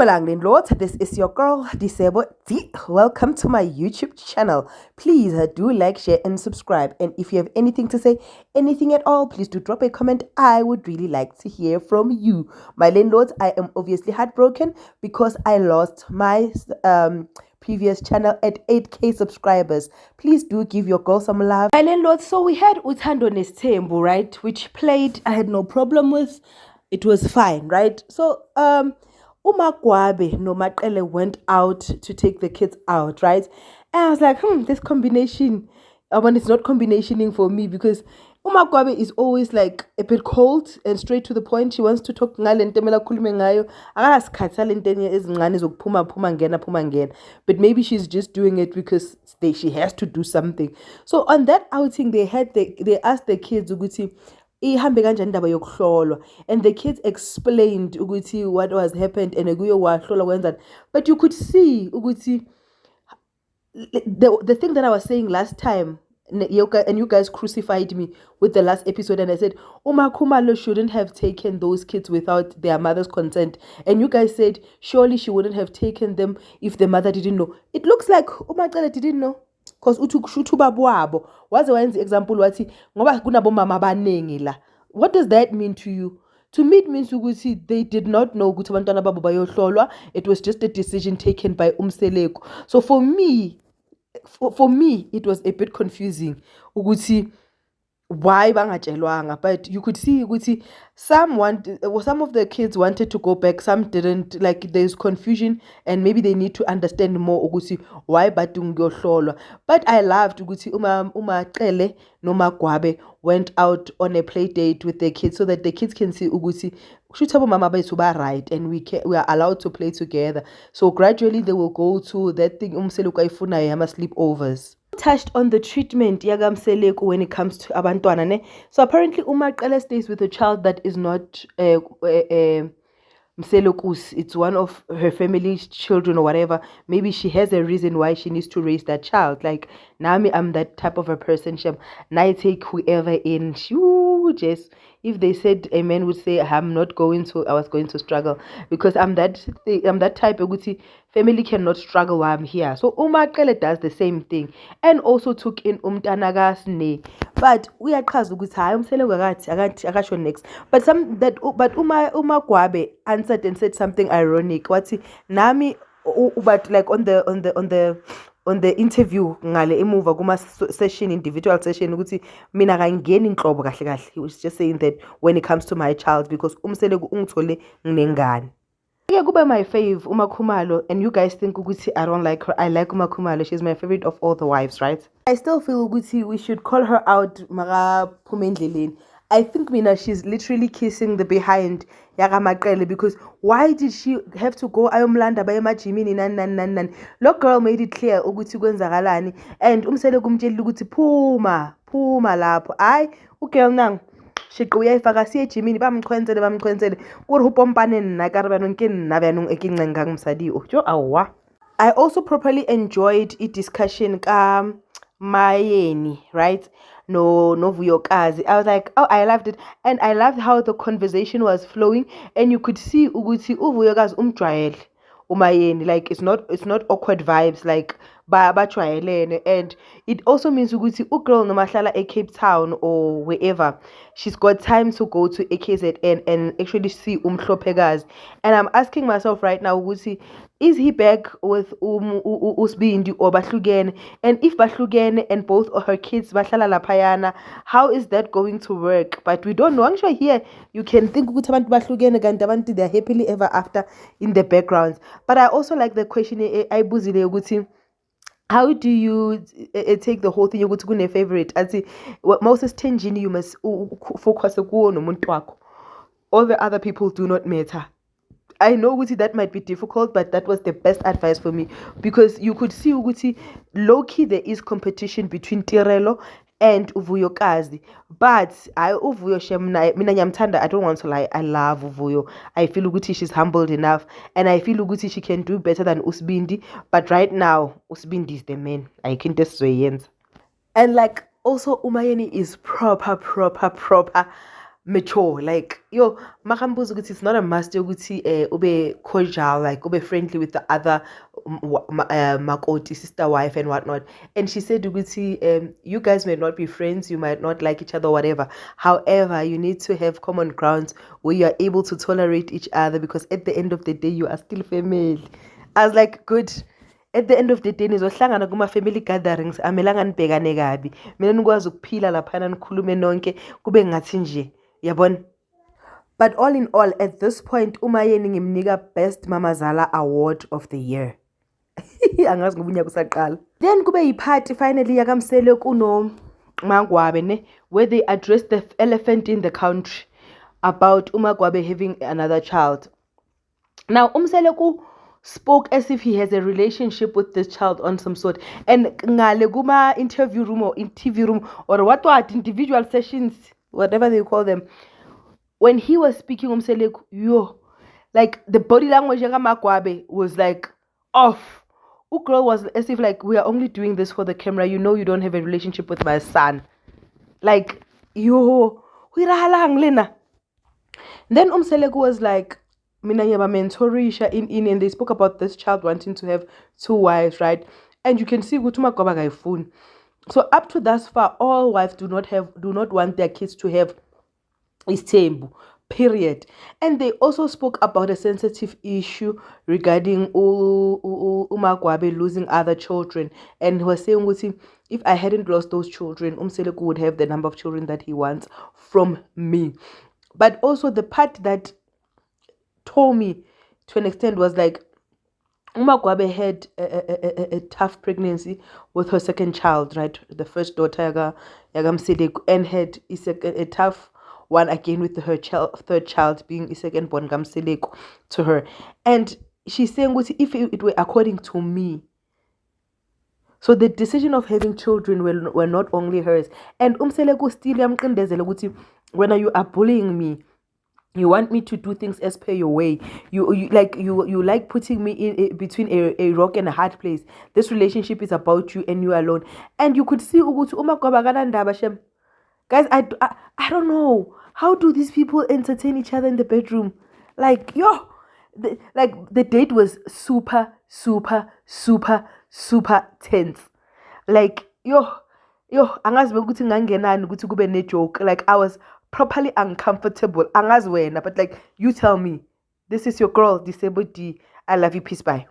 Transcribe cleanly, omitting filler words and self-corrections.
Lord, this is your girl Disebo D. Welcome to my YouTube channel. Please do like, share, and subscribe. And if you have anything to say, anything at all, please do drop a comment. I would really like to hear from you. My landlords, I am obviously heartbroken because I lost my previous channel at 8K subscribers. Please do give your girl some love. My landlords, so we had Uthando Nes'Thembu, right, which played. I had no problem with. It was fine, right? So MaNgwabe no Maqele went out to take the kids out, right? And I was like, this combination, when it's not combinationing for me, because MaNgwabe is always like a bit cold and straight to the point. She wants to talk ngale nto emela khulume ngayo. Akasikhathali into ezincane zokuphuma ngena. But maybe she's just doing it because she has to do something. So on that outing, they asked the kids ukuthi ihambe kanjani indaba yokuhlolwa, and the kids explained ukuthi what was happened and ekuyo wahlolwa kwenza. But you could see ukuthi the thing that I was saying last time, and you guys crucified me with the last episode, and I said uMakhumalo shouldn't have taken those kids without their mother's consent, and you guys said surely she wouldn't have taken them if the mother didn't know. It looks like uMacele didn't know, because uthushuthi ubaba wabo waze wayenza example wathi ngoba kunabomama abaningi la. What does that mean to you? To me, it means ukuthi they did not know ukuthi abantwana babo bayohlolwa. It was just a decision taken by Umseleko. So for me, it was a bit confusing ukuthi why bangatshelwanga. But you could see ukuthi some of the kids wanted to go back, some didn't. Like there's confusion, and maybe they need to understand more ukuthi why badungohlolwa. But I loved ukuthi uMacele no MaNgwabe went out on a play date with the kids so that the kids can see ukuthi shuthabo mama bethu ba right, and we are allowed to play together. So gradually they will go to that thing umseleko ayifunayo yama sleepovers. Touched on the treatment yakamseleko when it comes to abantwana ne. So apparently uMacele stays with a child that is not Mseloku's. It's one of her family's children or whatever. Maybe she has a reason why she needs to raise that child. Like Nami, I'm that type of a person. I take whoever in. Just if they said a man would say I was going to struggle, because I'm that type of family cannot struggle while I'm here. So uMacele does the same thing, and also took in umntanagasne. But we are next. But uMaNgwabe answered and said something ironic. What's Nami? But like on the interview ngale emuva kuma session, individual session, ukuthi mina kangeni inhlobo kahle kahle. He was just saying that when it comes to my child, because umseleko ungithole nginengane. Yeah, go by my fave uMakhumalo, and you guys think ukuthi I don't like her. I like uMakhumalo. She's my favorite of all the wives, right? I still feel ukuthi we should call her out mara phumendleleni. I think mina she's literally kissing the behind yakamaqele, because why did she have to go ayomlanda bayemajimini nan. Lo girl made it clear ukuthi kwenzakalani, and umseleko kumtshela ukuthi phuma lapho. Hayi ugirl nang shiqo uyayifaka siye ejimini bamchwenzele kuri upompane nna karabano ke nna byanong ekincenga ngumsadi jo awa. I also properly enjoyed a discussion ka Mayeni, right? No Vuyokazi. I was like, oh, I loved it, and I loved how the conversation was flowing, and you could see ukuthi uVuyokazi umjwayele uMayeni. Like it's not awkward vibes, like bajwayelene. And it also means ukuthi ugirl noma hlala eCape Town or wherever, she's got time to go to AKZN and actually see umhlophekazi. And I'm asking myself right now ukuthi, is he back with uSbindi or bahlukene? And if bahlukene and both of her kids bahlala laphayana, how is that going to work? But we don't know. I'm sure here you can think ukuthi abantu bahlukene kanti abantu they're happily ever after in the background. But I also like the question ayibuzile ukuthi, how do you take the whole thing yokuthi kune favorite? Athi Moses Tenjini, you must focus kuwo nomuntu wakho. All the other people do not matter. I know ukuthi that might be difficult, but that was the best advice for me, because you could see ukuthi low-key there is competition between Tirelo and Vuyokazi. But uVuyo mina nyamthanda, I don't want to lie, I love Uvuyo. I feel ukuthi she's humbled enough, and I feel ukuthi she can do better than uSbindi. But right now uSbindi is the man. I can't just say. And like also uMayeni is proper mature. Like yo makambuza ukuthi it's not a must ukuthi ube cordial, like ube friendly with the other makoti sister wife and whatnot. And she said ukuthi you guys may not be friends, you might not like each other or whatever, however you need to have common grounds where you are able to tolerate each other, because at the end of the day you are still family. I was like, good. At the end of the day nizohlangana kuma-family gatherings, amelanga nibhekane kabi, mina nikwazi ukuphila laphana nikhulume nonke kube ngathi nje, yabona. But all in all, at this point umayeni ngimnika best mamazala award of the year. Angazi ngoba unyaka usaqala. Then kube yi-party finally yakamsele kuno MaNgwabe ne, where they addressed the elephant in the country about uMaNgwabe having another child. Now Umseleku spoke as if he has a relationship with this child on some sort, and ngale kuma interview room or in TV room or what individual sessions, whatever they call them, when he was speaking Umseleku, yo, like the body language of MaNgwabe was like off. Girl was as if like, we are only doing this for the camera, you know you don't have a relationship with my son. Like, yo, lena. Then Umseleku was like, mina yaba mentorisha in, and they spoke about this child wanting to have 2 wives, right? And you can see Gutuma Gobagaifun. So up to thus far, all wives do not want their kids to have Nes'Thembu, period. And they also spoke about a sensitive issue regarding uMaNgwabe losing other children, and was saying, if I hadn't lost those children, Umseleku would have the number of children that he wants from me. But also the part that told me to an extent was like, uMaNgwabe had a tough pregnancy with her second child, right? The first daughter Yagamseleku, and had a tough one again with her third child being a second born Gamseleku to her. And she's saying, if it were according to me, so the decision of having children were not only hers. And Umseleku still yamqindezela, when you are bullying me, you want me to do things as per your way. You like putting me in between a rock and a hard place. This relationship is about you and you alone. And you could see guys, I don't know, how do these people entertain each other in the bedroom? Like, yo, the date was super tense. Like, yo, angazi ukuthi ngangenani ukuthi kube ne joke. Like, I was properly uncomfortable. Angazi wena, but like, you tell me, this is your girl, Disabled D. I love you, peace, bye.